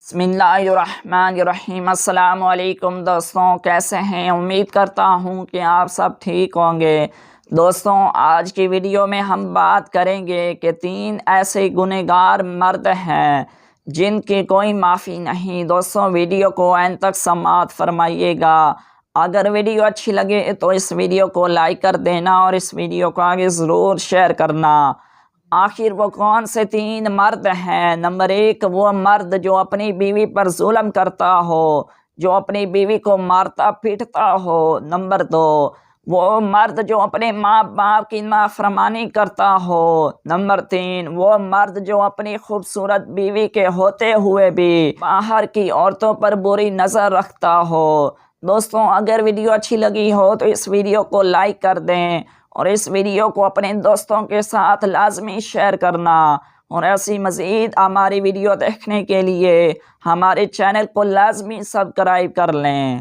بسم اللہ الرحمن الرحیم۔ السلام علیکم دوستوں، کیسے ہیں؟ امید کرتا ہوں کہ آپ سب ٹھیک ہوں گے۔ دوستوں، آج کی ویڈیو میں ہم بات کریں گے کہ 3 ایسے گنہگار مرد ہیں جن کی کوئی معافی نہیں۔ دوستوں، ویڈیو کو اینڈ تک سماعت فرمائیے گا۔ اگر ویڈیو اچھی لگے تو اس ویڈیو کو لائک کر دینا اور اس ویڈیو کو آگے ضرور شیئر کرنا۔ آخر وہ کون سے 3 مرد ہیں؟ نمبر 1، وہ مرد جو اپنی بیوی پر ظلم کرتا ہو، جو اپنی بیوی کو مارتا پیٹتا ہو۔ نمبر 2، وہ مرد جو اپنے ماں باپ کی نافرمانی کرتا ہو۔ نمبر 3، وہ مرد جو اپنی خوبصورت بیوی کے ہوتے ہوئے بھی باہر کی عورتوں پر بری نظر رکھتا ہو۔ دوستوں، اگر ویڈیو اچھی لگی ہو تو اس ویڈیو کو لائک کر دیں اور اس ویڈیو کو اپنے دوستوں کے ساتھ لازمی شیئر کرنا، اور ایسی مزید ہماری ویڈیو دیکھنے کے لیے ہمارے چینل کو لازمی سبسکرائب کر لیں۔